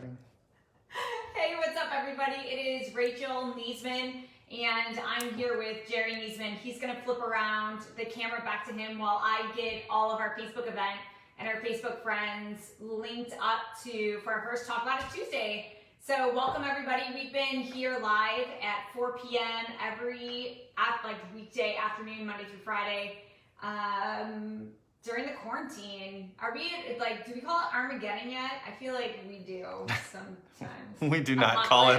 Starting. Hey, what's up, everybody? It is Rachel Niesman, and I'm here with Jerry Niesman. He's going to flip around the camera back to him while I get all of our Facebook event and our Facebook friends linked up for our first Talk About It Tuesday. So welcome, everybody. We've been here live at 4 p.m. every weekday afternoon, Monday through Friday. During the quarantine, are we do we call it Armageddon yet? I feel like we do sometimes. We do not call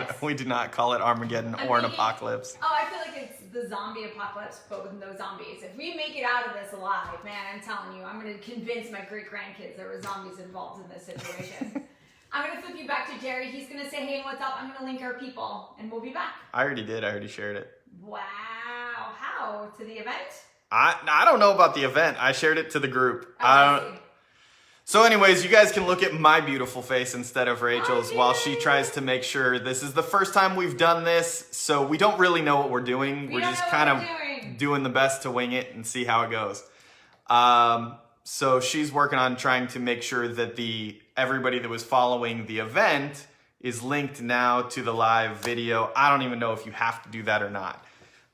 it Armageddon or an apocalypse. Oh, I feel like it's the zombie apocalypse, but with no zombies. If we make it out of this alive, man, I'm telling you, I'm going to convince my great-grandkids there were zombies involved in this situation. I'm going to flip you back to Jerry. He's going to say, hey, what's up? I'm going to link our people, and we'll be back. I already did. I already shared it. Wow. How? To the event? I don't know about the event. I shared it to the group. So anyways, you guys can look at my beautiful face instead of Rachel's while she tries to make sure. This is the first time we've done this, so we don't really know what we're doing. We're just kind of doing the best to wing it and see how it goes. So she's working on trying to make sure that everybody that was following the event is linked now to the live video. I don't even know if you have to do that or not.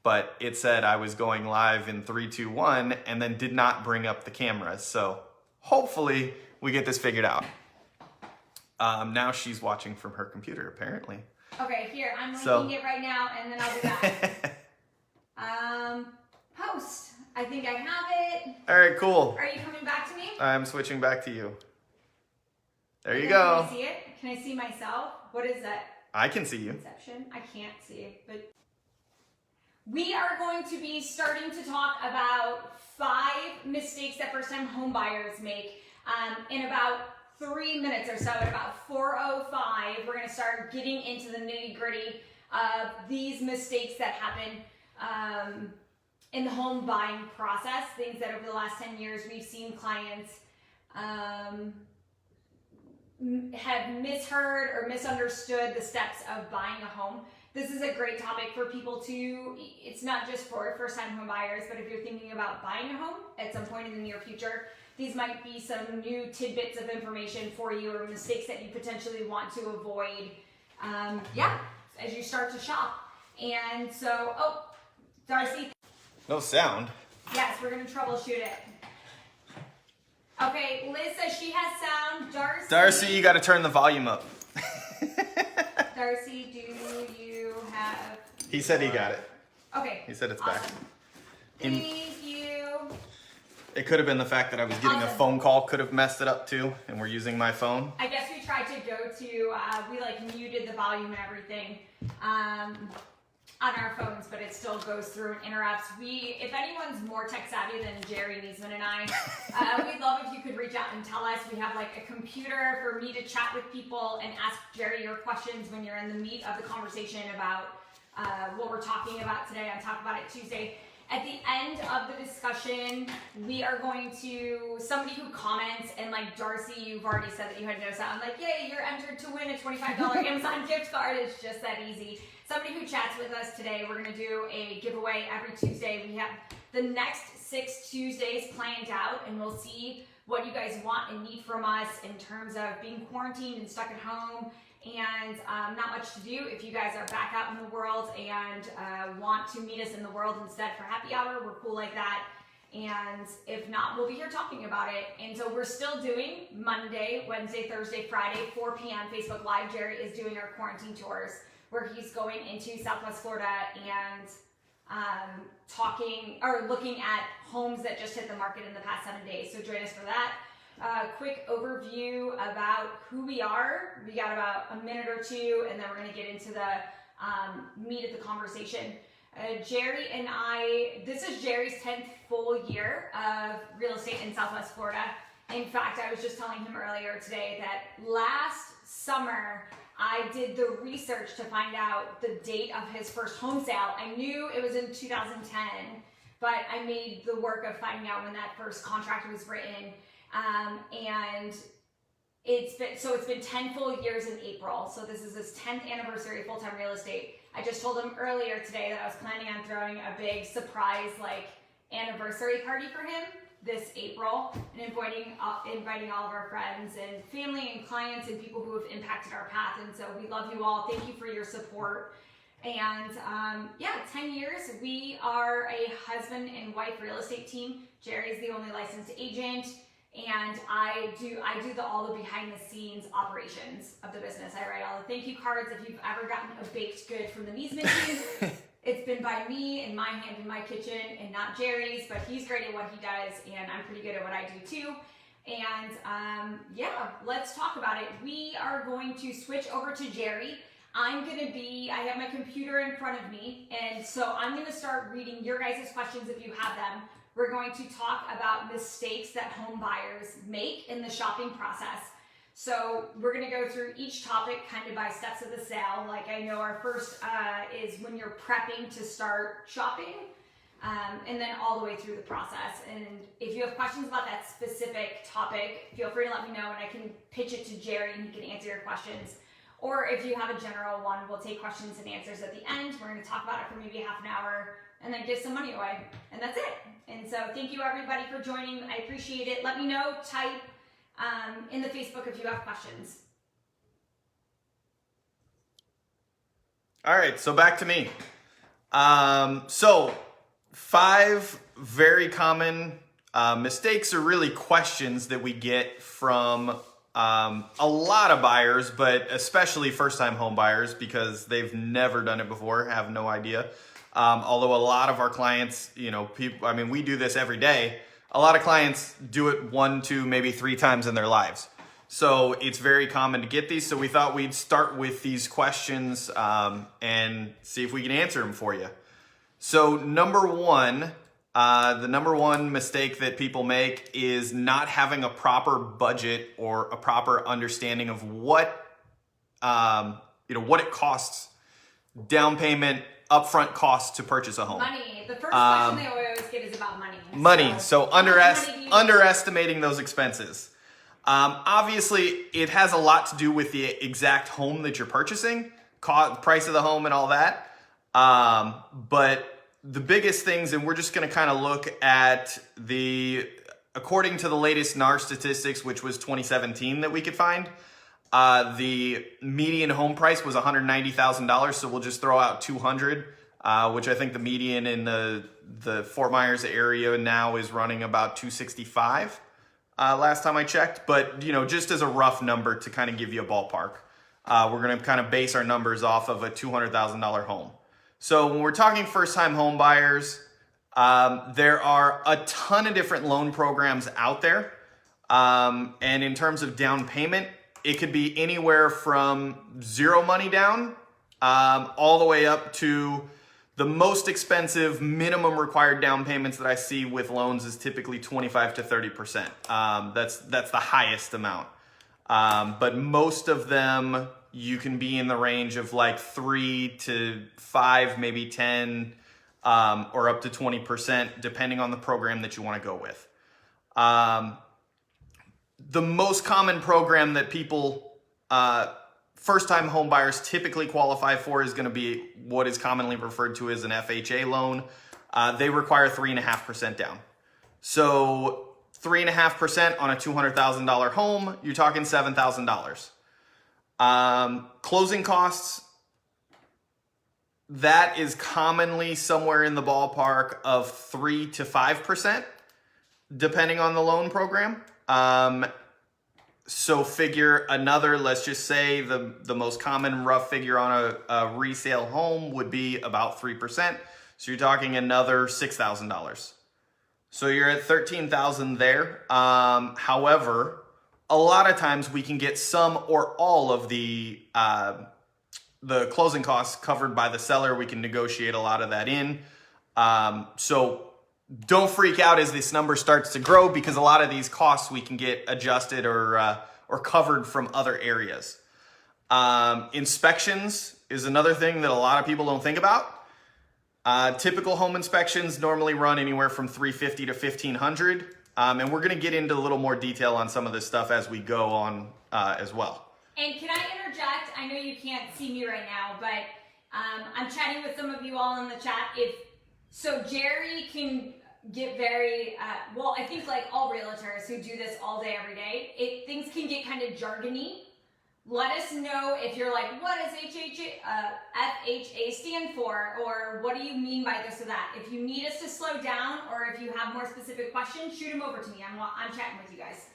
But it said I was going live in 3, 2, 1 and then did not bring up the cameras. So hopefully we get this figured out. Now she's watching from her computer, apparently. Okay, here, I'm linking it right now and then I'll be back. Post. I think I have it. All right, cool. Are you coming back to me? I'm switching back to you. There you go. Can I see it? Can I see myself? What is that? I can see you. Inception? I can't see it, but... We are going to be starting to talk about 5 mistakes that first-time home buyers make in about 3 minutes or so. At about 4:05, we're going to start getting into the nitty-gritty of these mistakes that happen in the home buying process, things that over the last 10 years we've seen clients have misheard or misunderstood the steps of buying a home. This is a great topic for people it's not just for first-time home buyers, but if you're thinking about buying a home at some point in the near future, these might be some new tidbits of information for you or mistakes that you potentially want to avoid, as you start to shop. And so, Darcy. No sound. Yes, we're going to troubleshoot it. Okay, Liz says she has sound. Darcy, you got to turn the volume up. Darcy, do you have... He said he got it. Okay. He said it's awesome. back. Thank you. It could have been the fact that I was getting a phone call could have messed it up too, and we're using my phone. I guess we tried to go to, we muted the volume and everything on our phones, but it still goes through and interrupts. If anyone's more tech savvy than Jerry Niesman and I, we'd love if you could reach out and tell us. We have a computer for me to chat with people and ask Jerry your questions when you're in the meat of the conversation about what we're talking about today on Talk About It Tuesday. At the end of the discussion, we are going to, somebody who comments, and Darcy, you've already said that you had no sound, yay, you're entered to win a $25 Amazon gift card. It's just that easy. Somebody who chats with us today, we're going to do a giveaway every Tuesday. We have the next 6 Tuesdays planned out, and we'll see what you guys want and need from us in terms of being quarantined and stuck at home and not much to do. If you guys are back out in the world and want to meet us in the world instead for happy hour, we're cool like that. And if not, we'll be here talking about it. And so we're still doing Monday, Wednesday, Thursday, Friday, 4 p.m. Facebook Live. Jerry is doing our quarantine tours, where he's going into Southwest Florida and looking at homes that just hit the market in the past 7 days. So join us for that. Quick overview about who we are. We got about a minute or two, and then we're going to get into the meat of the conversation. Jerry and I, this is Jerry's 10th full year of real estate in Southwest Florida. In fact, I was just telling him earlier today that last summer, I did the research to find out the date of his first home sale. I knew it was in 2010, but I made the work of finding out when that first contract was written. And it's been 10 full years in April. So this is his 10th anniversary of full-time real estate. I just told him earlier today that I was planning on throwing a big surprise anniversary party for him. this April, and inviting all of our friends and family and clients and people who have impacted our path. And so we love you all. Thank you for your support. And 10 years, we are a husband and wife real estate team. Jerry's the only licensed agent, and I do all the behind the scenes operations of the business. I write all the thank you cards. If you've ever gotten a baked good from the Niesman team, it's been by me in my hand in my kitchen and not Jerry's, but he's great at what he does, and I'm pretty good at what I do too. And let's talk about it. We are going to switch over to Jerry. I have my computer in front of me, and so I'm going to start reading your guys' questions if you have them. We're going to talk about mistakes that home buyers make in the shopping process. So we're going to go through each topic kind of by steps of the sale. Like I know our first is when you're prepping to start shopping, and then all the way through the process. And if you have questions about that specific topic, feel free to let me know, and I can pitch it to Jerry and he can answer your questions. Or if you have a general one, we'll take questions and answers at the end. We're going to talk about it for maybe half an hour and then give some money away. And that's it. And so thank you everybody for joining. I appreciate it. Let me know, type in the Facebook if you have questions. All right, so back to me. So 5 very common mistakes or really questions that we get from a lot of buyers, but especially first-time home buyers because they've never done it before, have no idea. Although a lot of our clients, we do this every day. A lot of clients do it 1, 2, maybe 3 times in their lives. So it's very common to get these. So we thought we'd start with these questions and see if we can answer them for you. So number 1, the number 1 mistake that people make is not having a proper budget or a proper understanding of what it costs, down payment, upfront costs to purchase a home. Money. The first question they always get is about money. Money. So underestimating those expenses. Obviously, it has a lot to do with the exact home that you're purchasing, price of the home and all that. But the biggest things, and we're just going to kind of look at according to the latest NAR statistics, which was 2017 that we could find, the median home price was $190,000. So we'll just throw out 200, which I think the median in the Fort Myers area now is running about 265. Last time I checked, but just as a rough number to kind of give you a ballpark, we're going to kind of base our numbers off of a $200,000 home. So when we're talking first-time home buyers, there are a ton of different loan programs out there. And in terms of down payment, it could be anywhere from 0 money down, all the way up to the most expensive minimum required down payments that I see with loans is typically 25 to 30%. That's the highest amount. But most of them, you can be in the range of like 3 to 5, maybe 10, or up to 20%, depending on the program that you want to go with. The most common program that people, first-time home buyers typically qualify for is going to be what is commonly referred to as an FHA loan. They require 3.5% down. So 3.5% on a $200,000 home, you're talking $7,000. Closing costs, that is commonly somewhere in the ballpark of 3 to 5%, depending on the loan program. So figure another, let's just say the most common rough figure on a resale home would be about 3%. So you're talking another $6,000. So you're at $13,000 there. However, a lot of times we can get some or all of the closing costs covered by the seller. We can negotiate a lot of that in. So don't freak out as this number starts to grow because a lot of these costs we can get adjusted or covered from other areas. Inspections is another thing that a lot of people don't think about. Typical home inspections normally run anywhere from $350 to $1,500. And we're going to get into a little more detail on some of this stuff as we go on as well. And can I interject? I know you can't see me right now, but I'm chatting with some of you all in the chat. So Jerry can get very, well, I think like all realtors who do this all day, every day, things can get kind of jargony. Let us know if you're like, what does FHA stand for? Or what do you mean by this or that? If you need us to slow down or if you have more specific questions, shoot them over to me. I'm chatting with you guys.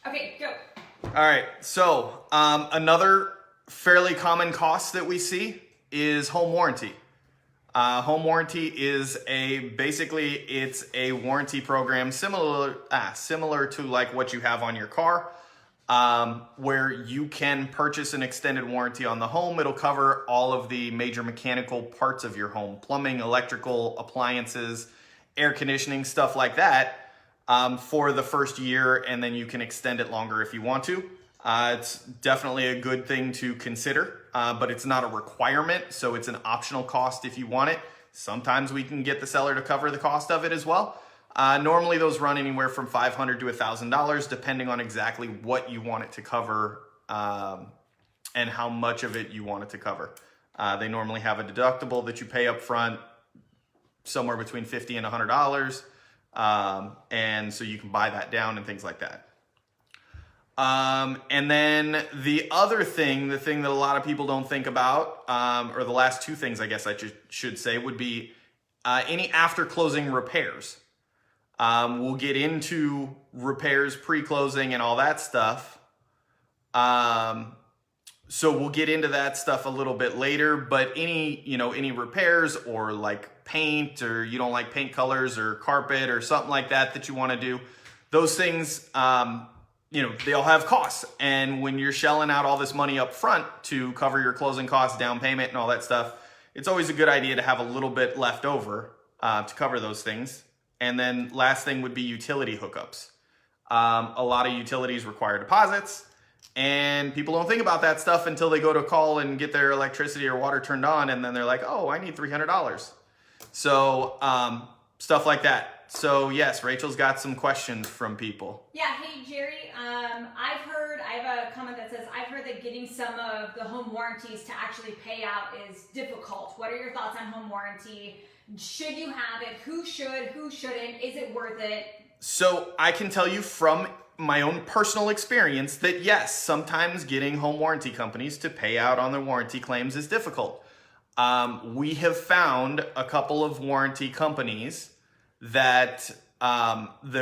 Okay, go. All right, so another fairly common cost that we see is home warranty. Home warranty is basically a warranty program similar to like what you have on your car, where you can purchase an extended warranty on the home. It'll cover all of the major mechanical parts of your home, plumbing, electrical, appliances, air conditioning, stuff like that, for the first year, and then you can extend it longer if you want to. It's definitely a good thing to consider, but it's not a requirement, so it's an optional cost if you want it. Sometimes we can get the seller to cover the cost of it as well. Normally those run anywhere from $500 to $1,000, depending on exactly what you want it to cover and how much of it you want it to cover. They normally have a deductible that you pay up front, somewhere between $50 and $100, and so you can buy that down and things like that. And then the other thing, the thing that a lot of people don't think about, or the last two things I guess I should say, would be any after closing repairs. We'll get into repairs pre-closing and all that stuff. So we'll get into that stuff a little bit later, but any repairs or like paint, or you don't like paint colors or carpet or something like that you want to do, those things, they all have costs. And when you're shelling out all this money up front to cover your closing costs, down payment, and all that stuff, it's always a good idea to have a little bit left over to cover those things. And then last thing would be utility hookups. A lot of utilities require deposits, and people don't think about that stuff until they go to call and get their electricity or water turned on, and then they're like, oh, I need $300. So stuff like that. So yes, Rachel's got some questions from people. Yeah, hey Jerry, I have a comment that says, I've heard that getting some of the home warranties to actually pay out is difficult. What are your thoughts on home warranty? Should you have it? Who should, who shouldn't? Is it worth it? So I can tell you from my own personal experience that yes, sometimes getting home warranty companies to pay out on their warranty claims is difficult. We have found a couple of warranty companies that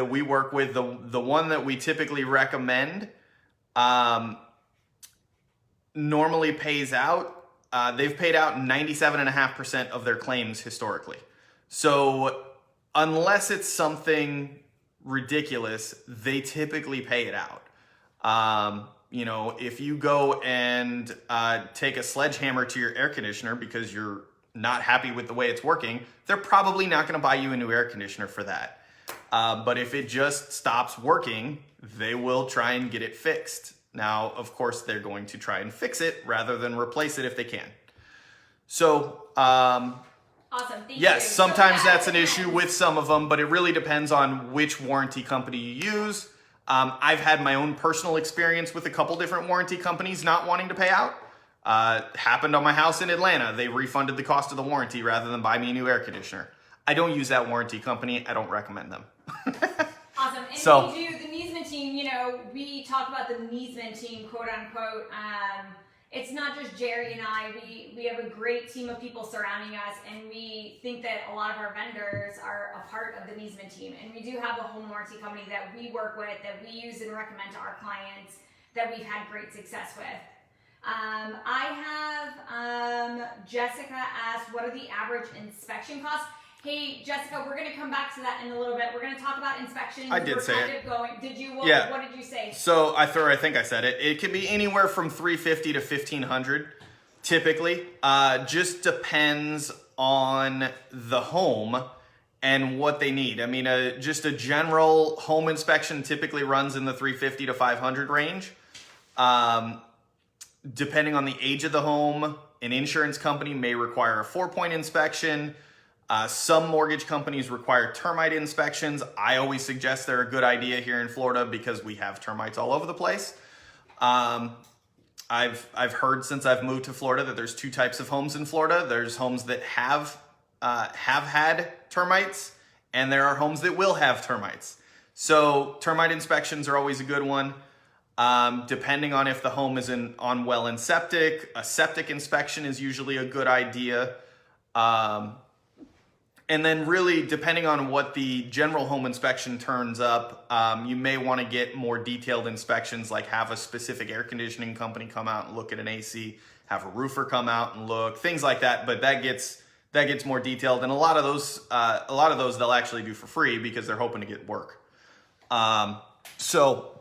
we work with. The one that we typically recommend normally pays out. They've paid out 97.5% of their claims historically. So unless it's something ridiculous, they typically pay it out. If you go and take a sledgehammer to your air conditioner because you're not happy with the way it's working, they're probably not going to buy you a new air conditioner for that. But if it just stops working, they will try and get it fixed. Now, of course, they're going to try and fix it rather than replace it if they can. So, awesome. Thank yes, you. sometimes that's an issue with some of them, but it really depends on which warranty company you use. I've had my own personal experience with a couple different warranty companies not wanting to pay out. Happened on my house in Atlanta. They refunded the cost of the warranty rather than buy me a new air conditioner. I don't use that warranty company. I don't recommend them. Awesome. And so, we do the Niesman team, we talk about the Niesman team, quote unquote. It's not just Jerry and I. We have a great team of people surrounding us, and we think that a lot of our vendors are a part of the Niesman team. And we do have a home warranty company that we work with, that we use and recommend to our clients, that we've had great success with. I have Jessica asked, what are the average inspection costs? Hey, Jessica, we're going to come back to that in a little bit. We're going to talk about inspections. I did say it. Did you? Yeah. What did you say? So I think I said it. It can be anywhere from $350 to $1,500, typically. Just depends on the home and what they need. I mean, just a general home inspection typically runs in the $350 to $500 range. Depending on the age of the home, an insurance company may require a 4-point inspection. Some mortgage companies require termite inspections. I always suggest they're a good idea here in Florida because we have termites all over the place. I've heard since I've moved to Florida that there's 2 types of homes in Florida. There's homes that have had termites, and there are homes that will have termites. So termite inspections are always a good one. Depending on if the home is on well and septic, a septic inspection is usually a good idea. And then really, depending on what the general home inspection turns up, you may want to get more detailed inspections, like have a specific air conditioning company come out and look at an AC, have a roofer come out and look, things like that. But that gets more detailed, and a lot of those they'll actually do for free because they're hoping to get work.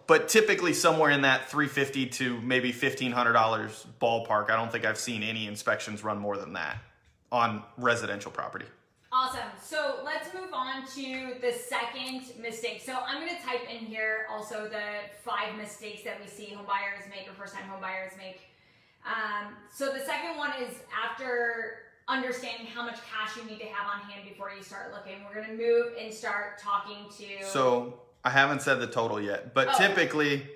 But typically somewhere in that $350 to maybe $1,500 ballpark. I don't think I've seen any inspections run more than that on residential property. Awesome. So let's move on to the second mistake. So I'm going to type in here also the 5 mistakes that we see home buyers make or first-time home buyers make. So the second one is, after understanding how much cash you need to have on hand before you start looking, we're going to move and start talking to... So I haven't said the total yet, but typically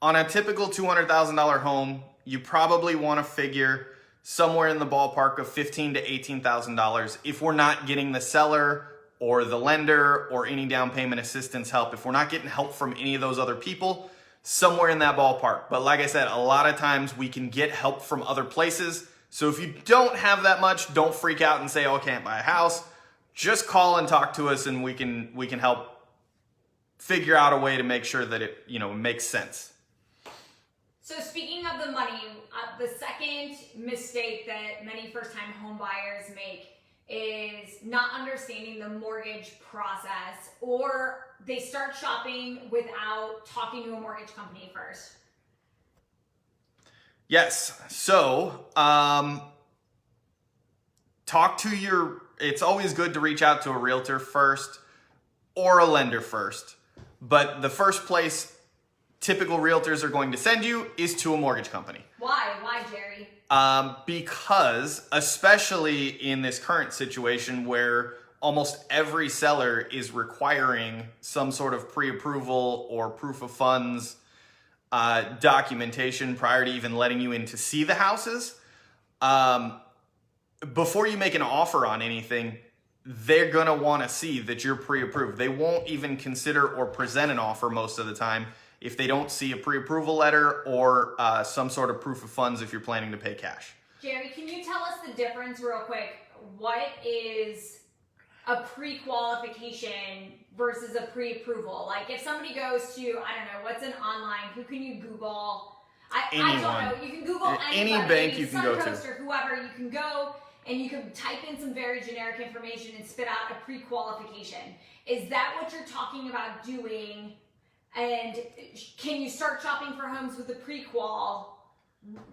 on a typical $200,000 home, you probably want to figure somewhere in the ballpark of $15,000 to $18,000 if we're not getting the seller or the lender or any down payment assistance help. If we're not getting help from any of those other people, somewhere in that ballpark. But like I said, a lot of times we can get help from other places. So if you don't have that much, don't freak out and say, oh, I can't buy a house. Just call and talk to us, and we can help figure out a way to make sure that it makes sense. So speaking of the money, the second mistake that many first-time home buyers make is not understanding the mortgage process, or they start shopping without talking to a mortgage company first. Yes. So it's always good to reach out to a realtor first or a lender first. But the first place typical realtors are going to send you is to a mortgage company. Why? Why, Jerry? Because especially in this current situation where almost every seller is requiring some sort of pre-approval or proof of funds documentation prior to even letting you in to see the houses, before you make an offer on anything, they're going to want to see that you're pre-approved. They won't even consider or present an offer most of the time if they don't see a pre-approval letter or some sort of proof of funds if you're planning to pay cash. Jerry, can you tell us the difference real quick? What is a pre-qualification versus a pre-approval? Like if somebody goes to, I don't know, what's an online, who can you Google? I don't know. You can Google any bank you can go to. Or whoever, you can go and you can type in some very generic information and spit out a pre-qualification. Is that what you're talking about doing? And can you start shopping for homes with a pre-qual?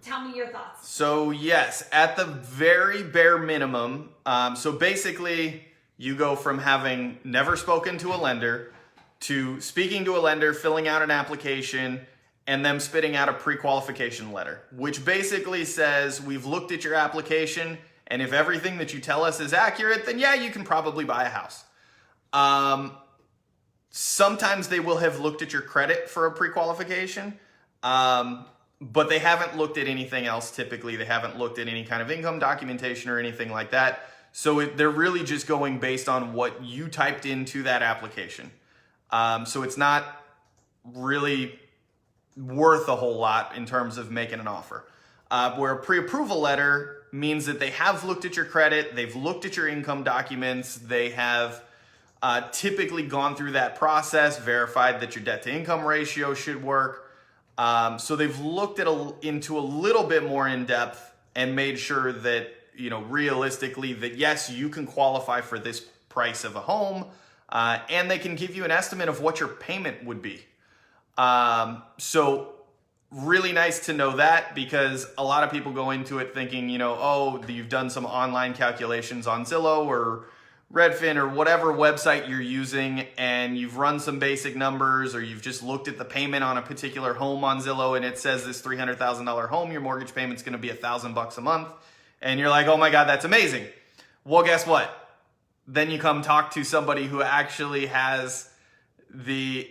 Tell me your thoughts. So yes, at the very bare minimum, so basically you go from having never spoken to a lender to speaking to a lender, filling out an application, and them spitting out a pre-qualification letter, which basically says, we've looked at your application, and if everything that you tell us is accurate, then yeah, you can probably buy a house. Sometimes they will have looked at your credit for a pre-qualification, but they haven't looked at anything else typically. They haven't looked at any kind of income documentation or anything like that. So they're really just going based on what you typed into that application. So it's not really worth a whole lot in terms of making an offer. Where a pre-approval letter means that they have looked at your credit, they've looked at your income documents, they have typically gone through that process, verified that your debt to income ratio should work. So they've looked into a little bit more in depth and made sure that, realistically that yes, you can qualify for this price of a home, and they can give you an estimate of what your payment would be. So really nice to know that, because a lot of people go into it thinking, you've done some online calculations on Zillow or Redfin or whatever website you're using, and you've run some basic numbers, or you've just looked at the payment on a particular home on Zillow and it says this $300,000 home, your mortgage payment's going to be $1,000 a month. And you're like, oh my God, that's amazing. Well, guess what? Then you come talk to somebody who actually has the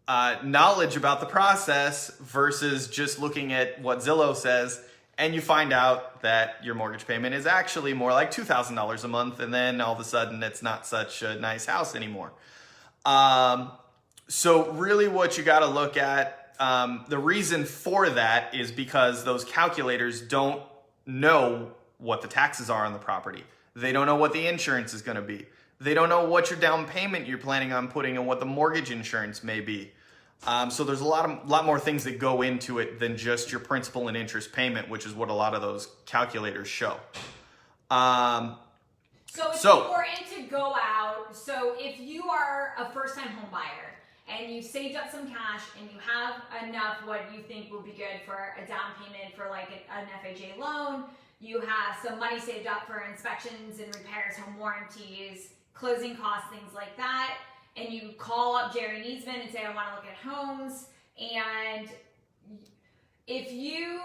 knowledge about the process versus just looking at what Zillow says, and you find out that your mortgage payment is actually more like $2,000 a month, and then all of a sudden it's not such a nice house anymore. So really what you got to look at, the reason for that is because those calculators don't know what the taxes are on the property. They don't know what the insurance is going to be. They don't know what your down payment you're planning on putting and what the mortgage insurance may be. So there's a lot more things that go into it than just your principal and interest payment, which is what a lot of those calculators show. So it's important to go out. So if you are a first-time home buyer and you saved up some cash and you have enough what you think will be good for a down payment for like an FHA loan, you have some money saved up for inspections and repairs, home warranties, closing costs, things like that, and you call up Jerry Niesman and say, I want to look at homes, and if you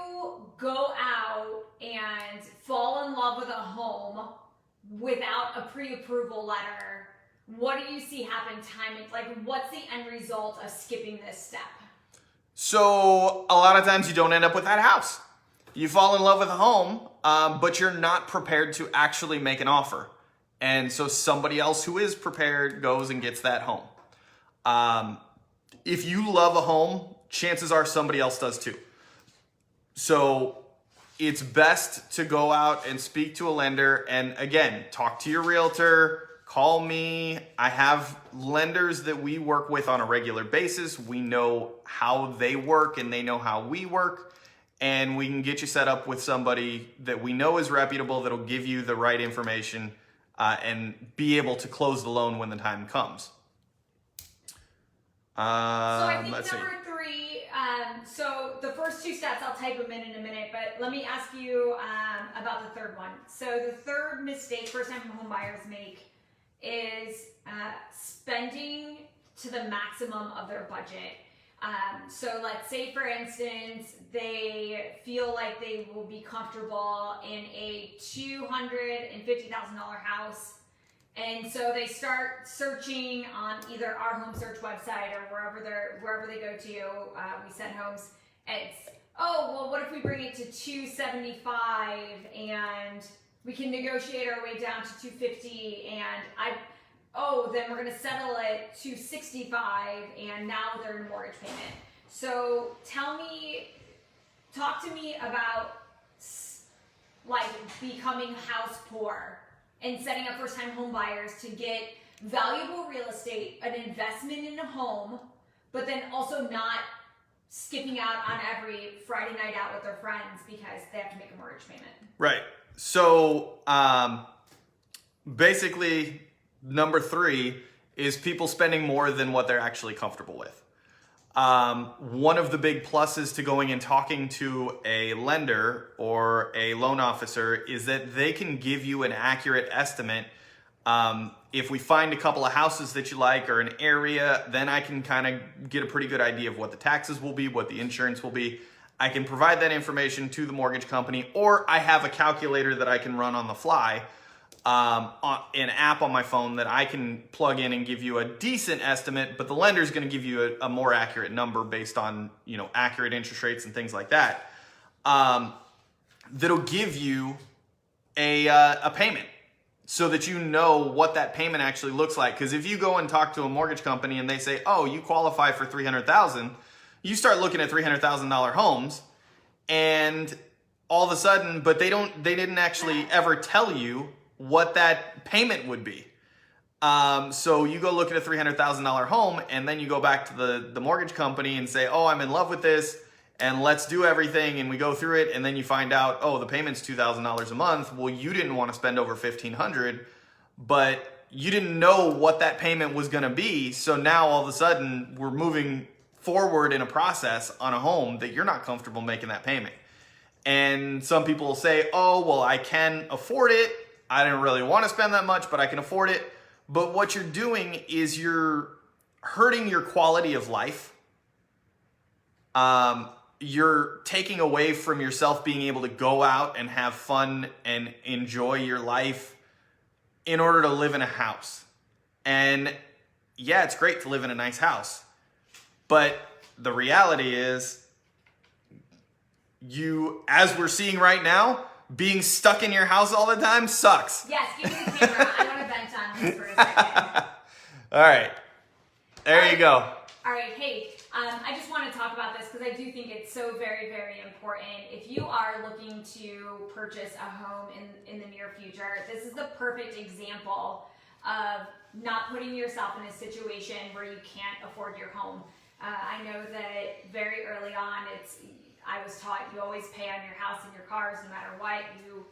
go out and fall in love with a home without a pre-approval letter, what do you see happen what's the end result of skipping this step? So a lot of times you don't end up with that house. You fall in love with a home, but you're not prepared to actually make an offer. And so somebody else who is prepared goes and gets that home. If you love a home, chances are somebody else does too. So it's best to go out and speak to a lender, and again, talk to your realtor, call me. I have lenders that we work with on a regular basis. We know how they work and they know how we work, and we can get you set up with somebody that we know is reputable that'll give you the right information and be able to close the loan when the time comes. So I think number 3, so the first 2 steps, I'll type them in a minute, but let me ask you about the third one. So the third mistake first-time home buyers make is spending to the maximum of their budget. So let's say, for instance, they feel like they will be comfortable in a $250,000 house, and so they start searching on either our home search website or wherever they go to. We send homes. It's, oh, well, what if we bring it to $275 and we can negotiate our way down to $250, and then we're going to settle at $265, and now they're in a mortgage payment. So talk to me about like becoming house poor and setting up first-time home buyers to get valuable real estate, an investment in a home, but then also not skipping out on every Friday night out with their friends because they have to make a mortgage payment. Right. So basically, number 3 is people spending more than what they're actually comfortable with. One of the big pluses to going and talking to a lender or a loan officer is that they can give you an accurate estimate. If we find a couple of houses that you like or an area, then I can kind of get a pretty good idea of what the taxes will be, what the insurance will be. I can provide that information to the mortgage company, or I have a calculator that I can run on the fly, an app on my phone that I can plug in and give you a decent estimate, but the lender is going to give you a more accurate number based on, accurate interest rates and things like that. That'll give you a payment so that you know what that payment actually looks like. Because if you go and talk to a mortgage company and they say, oh, you qualify for $300,000, you start looking at $300,000 homes, and all of a sudden, but they didn't actually ever tell you what that payment would be. So you go look at a $300,000 home, and then you go back to the mortgage company and say, oh, I'm in love with this, and let's do everything, and we go through it, and then you find out, oh, the payment's $2,000 a month. Well, you didn't want to spend over $1,500, but you didn't know what that payment was going to be, so now all of a sudden we're moving forward in a process on a home that you're not comfortable making that payment. And some people will say, oh, well, I can afford it. I didn't really want to spend that much, but I can afford it. But what you're doing is you're hurting your quality of life. You're taking away from yourself being able to go out and have fun and enjoy your life in order to live in a house. And yeah, it's great to live in a nice house, but the reality is you, as we're seeing right now, being stuck in your house all the time sucks. Yes, give me the camera. I want to vent on this for a second. All right. There you go. All right. Hey, I just want to talk about this because I do think it's so very, very important. If you are looking to purchase a home in the near future, this is the perfect example of not putting yourself in a situation where you can't afford your home. I know that very early on, I was taught you always pay on your house and your cars no matter what. You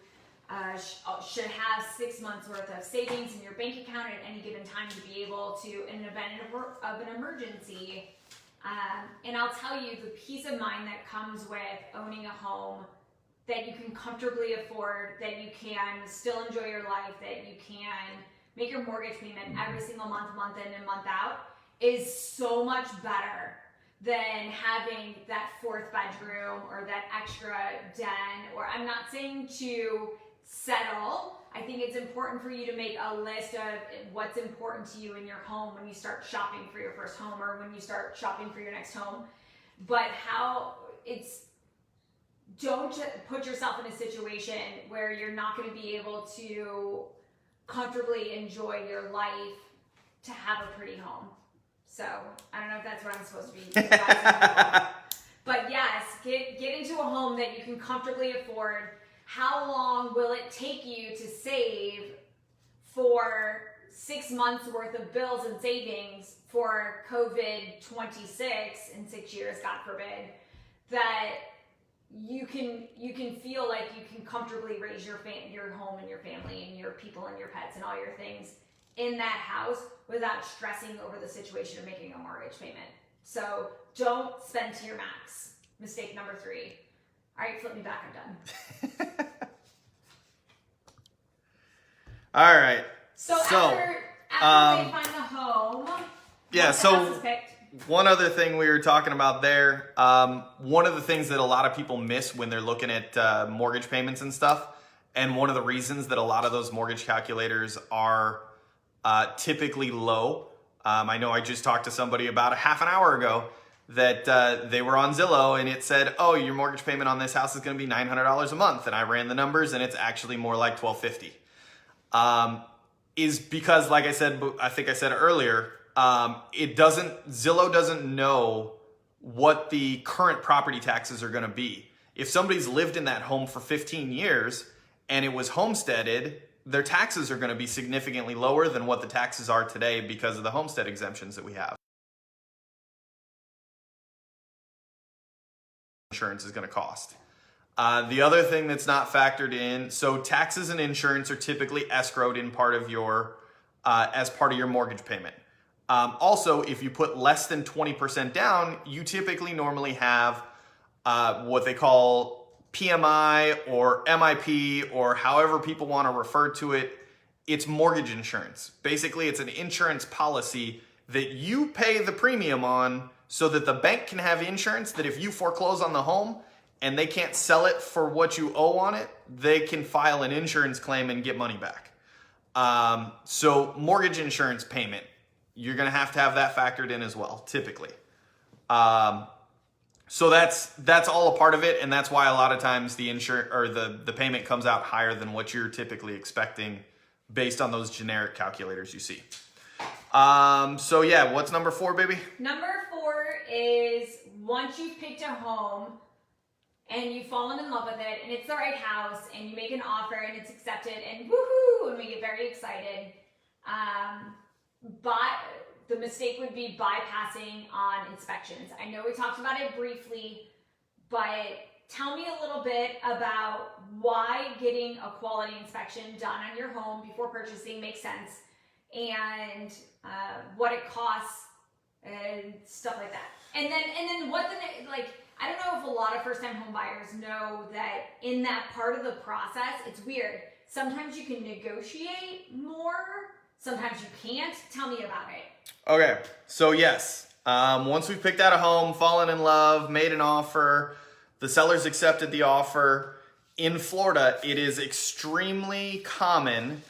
should have 6 months worth of savings in your bank account at any given time to be able to, in an event of an emergency. And I'll tell you, the peace of mind that comes with owning a home that you can comfortably afford, that you can still enjoy your life, that you can make your mortgage payment every single month, month in and month out, is so much better than having that fourth bedroom or that extra den. Or I'm not saying to settle. I think it's important for you to make a list of what's important to you in your home when you start shopping for your first home or when you start shopping for your next home. But don't put yourself in a situation where you're not going to be able to comfortably enjoy your life to have a pretty home. So I don't know if that's what I'm supposed to be advising. But yes, get into a home that you can comfortably afford. How long will it take you to save for 6 months worth of bills and savings for COVID-26 in 6 years, God forbid, that you can feel like you can comfortably raise your home and your family and your people and your pets and all your things in that house without stressing over the situation of making a mortgage payment. So don't spend to your max. Mistake number 3. All right, flip me back, I'm done. All right. So after they find the home, yeah, once the house is picked. One other thing we were talking about there, one of the things that a lot of people miss when they're looking at mortgage payments and stuff, and one of the reasons that a lot of those mortgage calculators are typically low. I know I just talked to somebody about a half an hour ago that they were on Zillow and it said, oh, your mortgage payment on this house is going to be $900 a month. And I ran the numbers and it's actually more like $1,250. Is because, like I said, I think I said earlier, Zillow doesn't know what the current property taxes are going to be. If somebody's lived in that home for 15 years and it was homesteaded, their taxes are going to be significantly lower than what the taxes are today because of the homestead exemptions that we have. Insurance is going to cost. The other thing that's not factored in, so taxes and insurance are typically escrowed in part of your, as part of your mortgage payment. Also, if you put less than 20% down, you typically normally have what they call PMI or MIP or however people want to refer to it. It's mortgage insurance. Basically, it's an insurance policy that you pay the premium on so that the bank can have insurance that if you foreclose on the home and they can't sell it for what you owe on it, they can file an insurance claim and get money back. So mortgage insurance payment, you're going to have that factored in as well, typically. So that's all a part of it, and that's why a lot of times the the payment comes out higher than what you're typically expecting based on those generic calculators you see. So yeah, what's number 4, baby? Number 4 is once you've picked a home and you've fallen in love with it and it's the right house and you make an offer and it's accepted and woohoo, and we get very excited. But the mistake would be bypassing on inspections. I know we talked about it briefly, but tell me a little bit about why getting a quality inspection done on your home before purchasing makes sense, and what it costs and stuff like that. And then what I don't know if a lot of first-time home buyers know that in that part of the process, it's weird. Sometimes you can negotiate more, sometimes you can't. Tell me about it. Okay, so yes, once we've picked out a home, fallen in love, made an offer, the sellers accepted the offer. In Florida, it is extremely common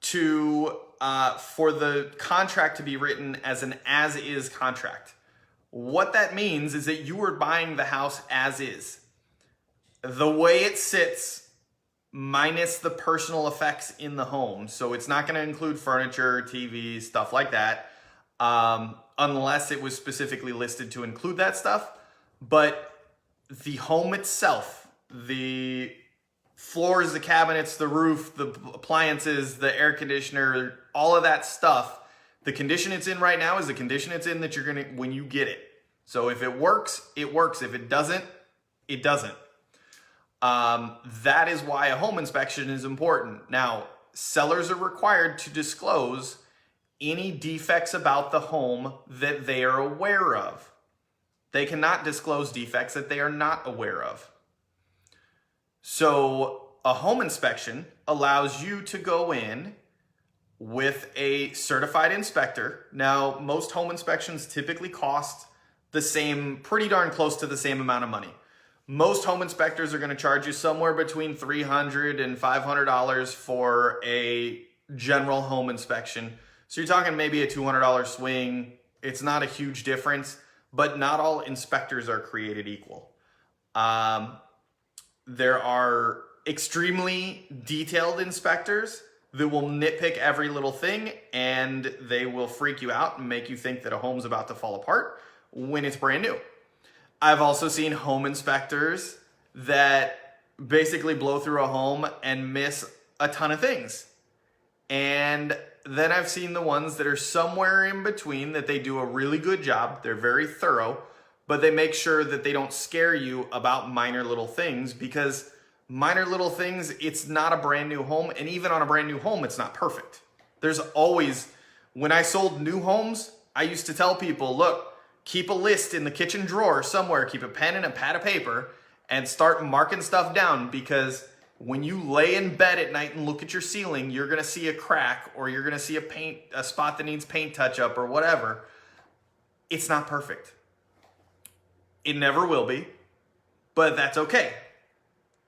for the contract to be written as an as-is contract. What that means is that you are buying the house as is. the way it sits, minus the personal effects in the home, so it's not going to include furniture, TV, stuff like that, unless it was specifically listed to include that stuff. But the home itself, the floors, the cabinets, the roof, the appliances, the air conditioner, all of that stuff, the condition it's in right now is the condition it's in that you're gonna when you get it. So if it works, it works. If it doesn't, it doesn't. That is why a home inspection is important. Now, sellers are required to disclose any defects about the home that they are aware of. They cannot disclose defects that they are not aware of. So a home inspection allows you to go in with a certified inspector. Now, most home inspections typically cost the same, pretty darn close to the same amount of money. Most home inspectors are going to charge you somewhere between $300 and $500 for a general home inspection. So you're talking maybe a $200 swing. It's not a huge difference, but not all inspectors are created equal. There are extremely detailed inspectors that will nitpick every little thing, and they will freak you out and make you think that a home's about to fall apart when it's brand new. I've also seen home inspectors that basically blow through a home and miss a ton of things. And then I've seen the ones that are somewhere in between, that they do a really good job. They're very thorough, but they make sure that they don't scare you about minor little things, because minor little things, it's not a brand new home. And even on a brand new home, it's not perfect. There's always, when I sold new homes, I used to tell people, look, keep a list in the kitchen drawer somewhere, keep a pen and a pad of paper, and start marking stuff down, because when you lay in bed at night and look at your ceiling, you're gonna see a crack, or you're gonna see a spot that needs paint touch up or whatever. It's not perfect. It never will be, but that's okay.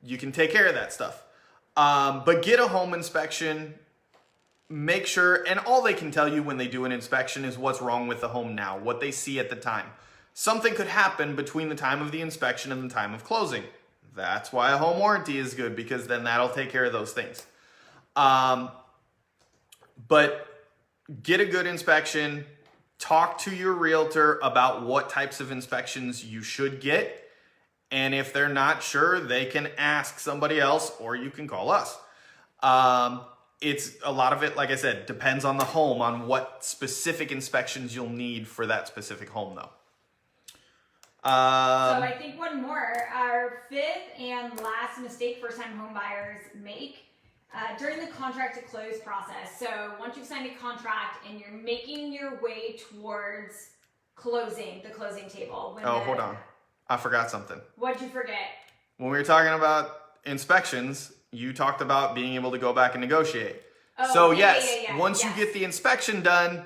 You can take care of that stuff. But get a home inspection, make sure, and all they can tell you when they do an inspection is what's wrong with the home now, what they see at the time. Something could happen between the time of the inspection and the time of closing. That's why a home warranty is good, because then that'll take care of those things. But get a good inspection, talk to your realtor about what types of inspections you should get. And if they're not sure, they can ask somebody else, or you can call us. It's a lot of it, like I said, depends on the home, on what specific inspections you'll need for that specific home, though. So I think one more, our fifth and last mistake first-time home buyers make during the contract to close process. So once you've signed a contract and you're making your way towards closing, the closing table. Hold on. I forgot something. What'd you forget? When we were talking about inspections, you talked about being able to go back and negotiate. Once you get the inspection done,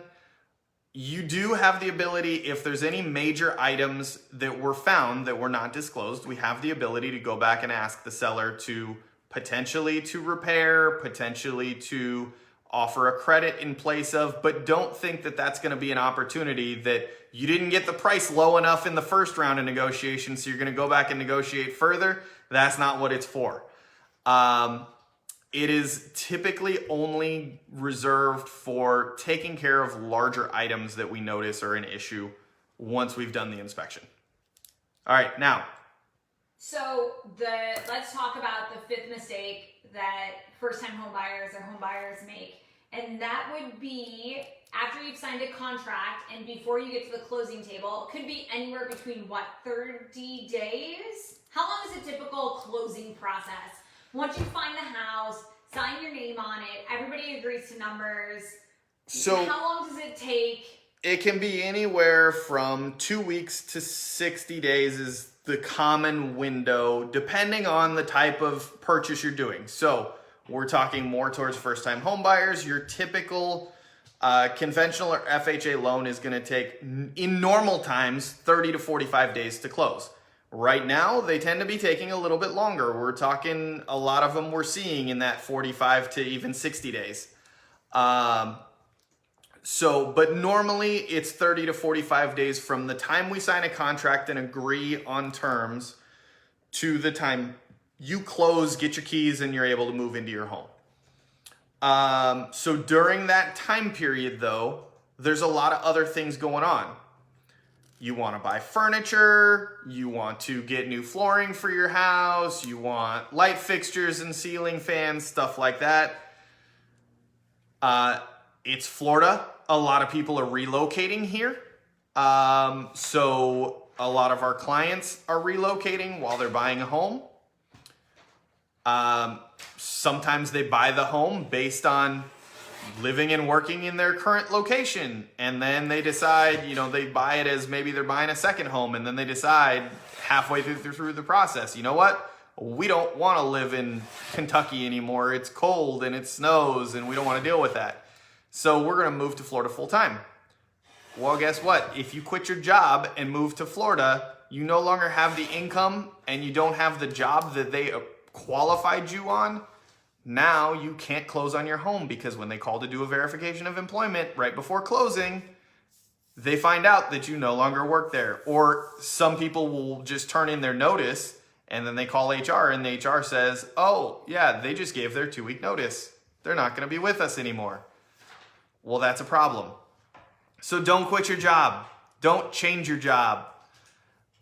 you do have the ability, if there's any major items that were found that were not disclosed, we have the ability to go back and ask the seller to potentially to repair, potentially to offer a credit in place of, but don't think that that's going to be an opportunity that you didn't get the price low enough in the first round of negotiations, so you're going to go back and negotiate further. That's not what it's for. It is typically only reserved for taking care of larger items that we notice are an issue once we've done the inspection. All right, now. So let's talk about the fifth mistake that first-time home buyers or home buyers make. And that would be after you've signed a contract and before you get to the closing table. It could be anywhere between, 30 days? How long is a typical closing process? Once you find the house, sign your name on it, everybody agrees to numbers. So how long does it take? It can be anywhere from 2 weeks to 60 days is the common window, depending on the type of purchase you're doing. So we're talking more towards first-time home buyers. Your typical conventional or FHA loan is going to take, in normal times, 30 to 45 days to close. Right now, they tend to be taking a little bit longer. We're talking, a lot of them we're seeing in that 45 to even 60 days. But normally it's 30 to 45 days from the time we sign a contract and agree on terms to the time you close, get your keys, and you're able to move into your home. So during that time period, though, there's a lot of other things going on. You want to buy furniture, you want to get new flooring for your house, you want light fixtures and ceiling fans, stuff like that. It's Florida. A lot of people are relocating here. So a lot of our clients are relocating while they're buying a home. Sometimes they buy the home based on living and working in their current location. And then they decide, they buy it as maybe they're buying a second home. And then they decide halfway through the process, you know what? We don't want to live in Kentucky anymore. It's cold and it snows and we don't want to deal with that. So we're going to move to Florida full time. Well, guess what? If you quit your job and move to Florida, you no longer have the income and you don't have the job that they qualified you on. Now you can't close on your home because when they call to do a verification of employment right before closing, they find out that you no longer work there. Or some people will just turn in their notice and then they call HR and the HR says, oh yeah, they just gave their 2-week notice. They're not going to be with us anymore. Well, that's a problem. So don't quit your job. Don't change your job.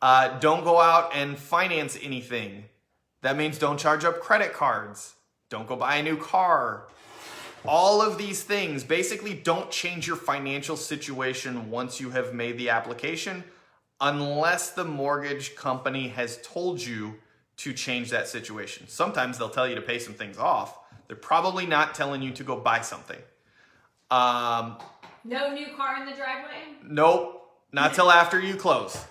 Don't go out and finance anything. That means don't charge up credit cards. Don't go buy a new car. All of these things, basically don't change your financial situation once you have made the application, unless the mortgage company has told you to change that situation. Sometimes they'll tell you to pay some things off. They're probably not telling you to go buy something. No new car in the driveway? Nope, not till after you close.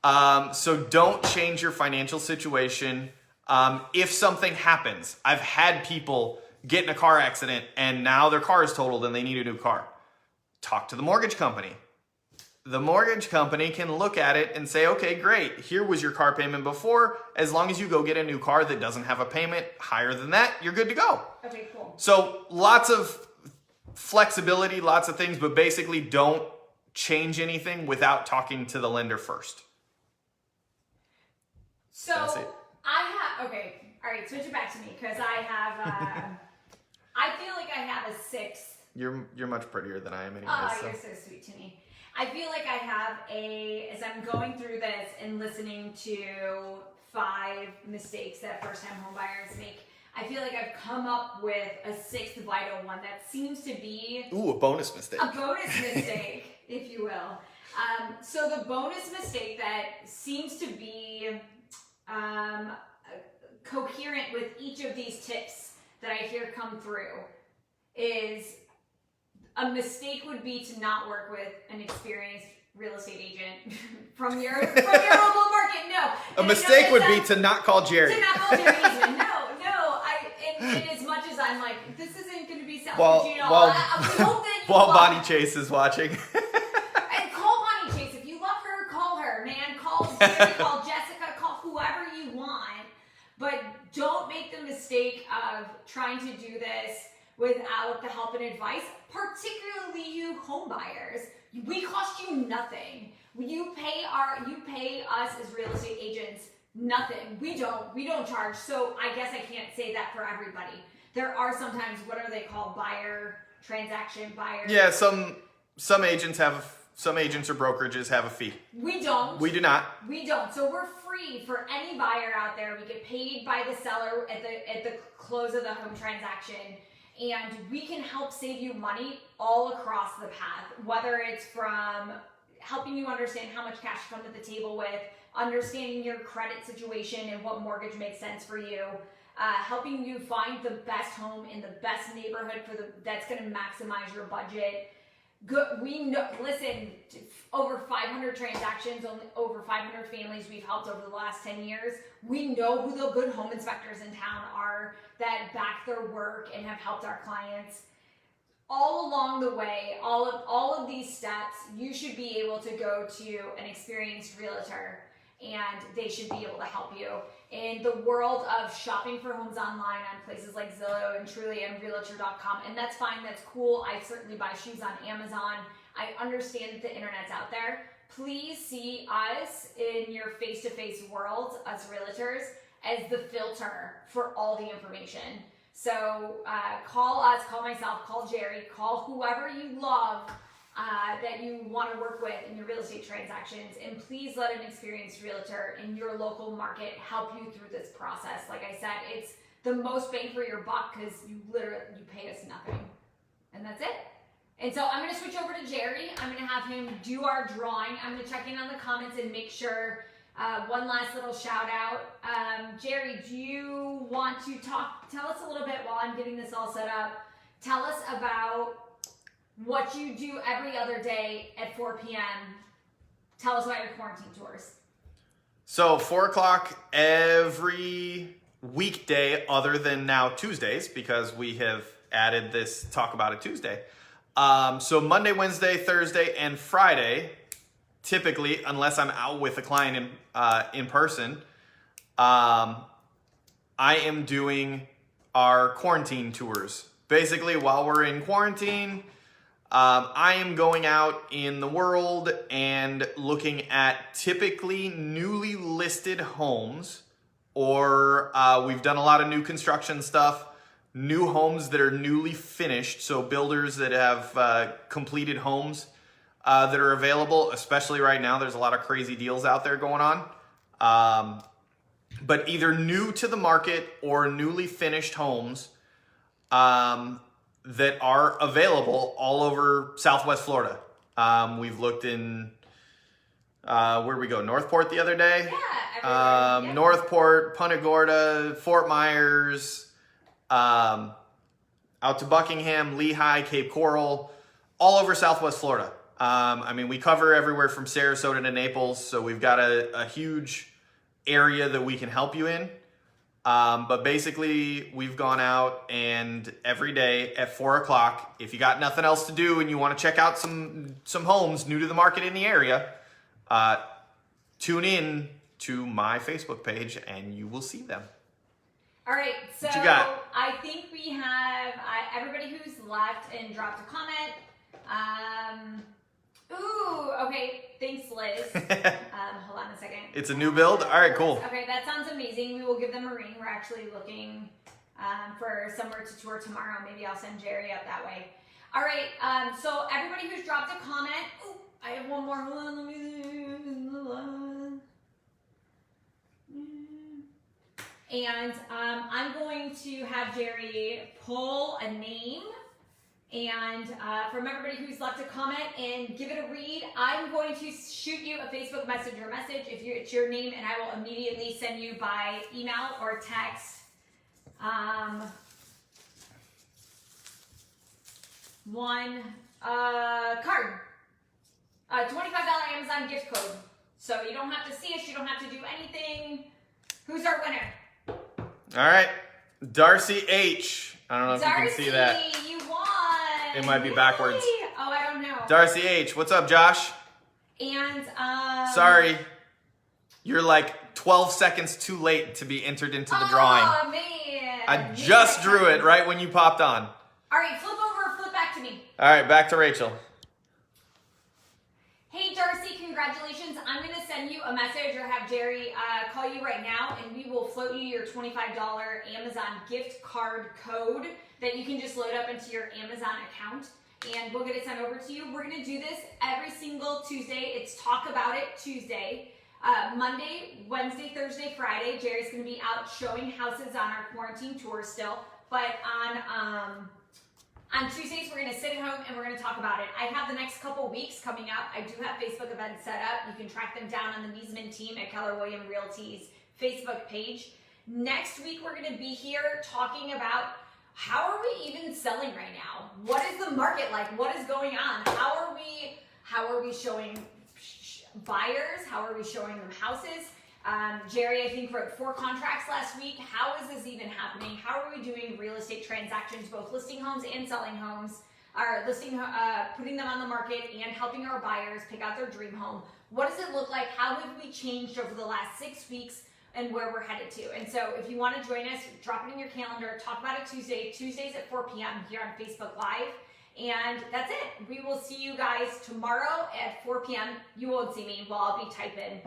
So don't change your financial situation. If something happens, I've had people get in a car accident and now their car is totaled and they need a new car. Talk to the mortgage company. The mortgage company can look at it and say, okay, great. Here was your car payment before. As long as you go get a new car that doesn't have a payment higher than that, you're good to go. Okay, cool. So lots of flexibility, lots of things, but basically don't change anything without talking to the lender first. So okay, all right, switch it back to me because I have, I feel like I have a 6. You're much prettier than I am anyway. Oh, you're so sweet to me. I feel like I have as I'm going through this and listening to 5 mistakes that first-time homebuyers make, I feel like I've come up with a 6th vital one that seems to be... Ooh, a bonus mistake. A bonus mistake, if you will. So the bonus mistake that seems to be coherent with each of these tips that I hear come through is a mistake would be to not work with an experienced real estate agent from your local market. No. A mistake would be to not call Jerry. To not call Jerry Niesman. No. And as much as I'm like, this isn't going to be selfish, while Bonnie Chase is watching. And call Bonnie Chase. If you love her, call her, man. Call Jerry, call Jessica, call whoever you want. But don't make the mistake of trying to do this without the help and advice, particularly you home buyers. We cost you nothing. You pay us as real estate agents nothing. We don't charge. So I guess I can't say that for everybody. There are sometimes, what are they called? Transaction buyer. Yeah, some agents or brokerages have a fee. We don't. We do not. We don't. So we're free for any buyer out there. We get paid by the seller at the close of the home transaction. And we can help save you money all across the path, whether it's from helping you understand how much cash to come to the table with, understanding your credit situation and what mortgage makes sense for you, helping you find the best home in the best neighborhood that's going to maximize your budget. We know, listen, over 500 transactions, over 500 families we've helped over the last 10 years. We know who the good home inspectors in town are that back their work and have helped our clients. All along the way, all of these steps, you should be able to go to an experienced realtor and they should be able to help you. In the world of shopping for homes online on places like Zillow and Trulia and Realtor.com, and that's fine, that's cool. I certainly buy shoes on Amazon. I understand that the internet's out there. Please see us in your face-to-face world, us realtors, as the filter for all the information. So call us, call myself, call Jerry, call whoever you love that you want to work with in your real estate transactions, and please let an experienced realtor in your local market help you through this process. Like I said, it's the most bang for your buck because you pay us nothing, and that's it. And so I'm going to switch over to Jerry. I'm going to have him do our drawing. I'm going to check in on the comments and make sure. One last little shout out. Jerry, do you want to tell us a little bit while I'm getting this all set up, tell us about what you do every other day at 4 p.m. Tell us about your quarantine tours. So 4 o'clock every weekday other than now Tuesdays, because we have added this Talk About It Tuesday. So Monday, Wednesday, Thursday, and Friday, typically, unless I'm out with a client in person, I am doing our quarantine tours. Basically, while we're in quarantine, I am going out in the world and looking at typically newly listed homes, or we've done a lot of new construction stuff, new homes that are newly finished, so builders that have completed homes that are available, especially right now. There's a lot of crazy deals out there going on. But either new to the market or newly finished homes that are available all over Southwest Florida. We've looked in, where'd we go? Northport the other day? Yeah, everywhere. Northport, Punta Gorda, Fort Myers, out to Buckingham, Lehigh, Cape Coral, all over Southwest Florida. I mean, we cover everywhere from Sarasota to Naples, so we've got a huge area that we can help you in. But basically, we've gone out, and every day at 4 o'clock, if you got nothing else to do and you want to check out some homes new to the market in the area, tune in to my Facebook page and you will see them. All right, so What you got? I think we have everybody who's left and dropped a comment. Okay, thanks, Liz. Hold on a second. It's a new build? All right, cool. Okay, that sounds amazing. We will give them a ring. We're actually looking for somewhere to tour tomorrow. Maybe I'll send Jerry up that way. All right, so everybody who's dropped a comment. Ooh, I have one more. Hold on, let me... And I'm going to have Jerry pull a name and from everybody who's left a comment and give it a read. I'm going to shoot you a Facebook Messenger message if it's your name, and I will immediately send you by email or text one card, $25 Amazon gift code. So you don't have to see us, you don't have to do anything. Who's our winner? All right, Darcy H. I don't know if you can see that. Darcy, you won. It might be backwards. Oh, I don't know. Darcy H. What's up, Josh? And Sorry, you're like 12 seconds too late to be entered into the drawing. Oh man! I just drew it right when you popped on. All right, flip over, flip back to me. All right, back to Rachel. Hey Darcy, congratulations. I'm going to send you a message or have Jerry call you right now, and we will float you your $25 Amazon gift card code that you can just load up into your Amazon account, and we'll get it sent over to you. We're going to do this every single Tuesday. It's Talk About It Tuesday. Monday, Wednesday, Thursday, Friday, Jerry's going to be out showing houses on our quarantine tour still, but on Tuesdays, we're going to sit at home and we're going to talk about it. I have the next couple weeks coming up. I do have Facebook events set up. You can track them down on the Niesman team at Keller Williams Realty's Facebook page. Next week, we're going to be here talking about how are we even selling right now? What is the market like? What is going on? How are we showing buyers? How are we showing them houses? Jerry, I think, wrote 4 contracts last week. How is this even happening? How are we doing real estate transactions, both listing homes and selling homes, or putting them on the market and helping our buyers pick out their dream home? What does it look like? How have we changed over the last 6 weeks and where we're headed to? And so if you want to join us, drop it in your calendar. Talk About It Tuesdays at 4 p.m. here on Facebook Live. And that's it. We will see you guys tomorrow at 4 p.m. You won't see me while I'll be typing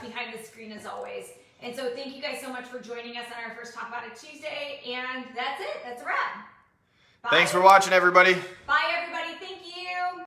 behind the screen as always. And so thank you guys so much for joining us on our first Talk About It Tuesday. And that's it. That's a wrap. Bye. Thanks for watching, everybody. Bye, everybody. Thank you.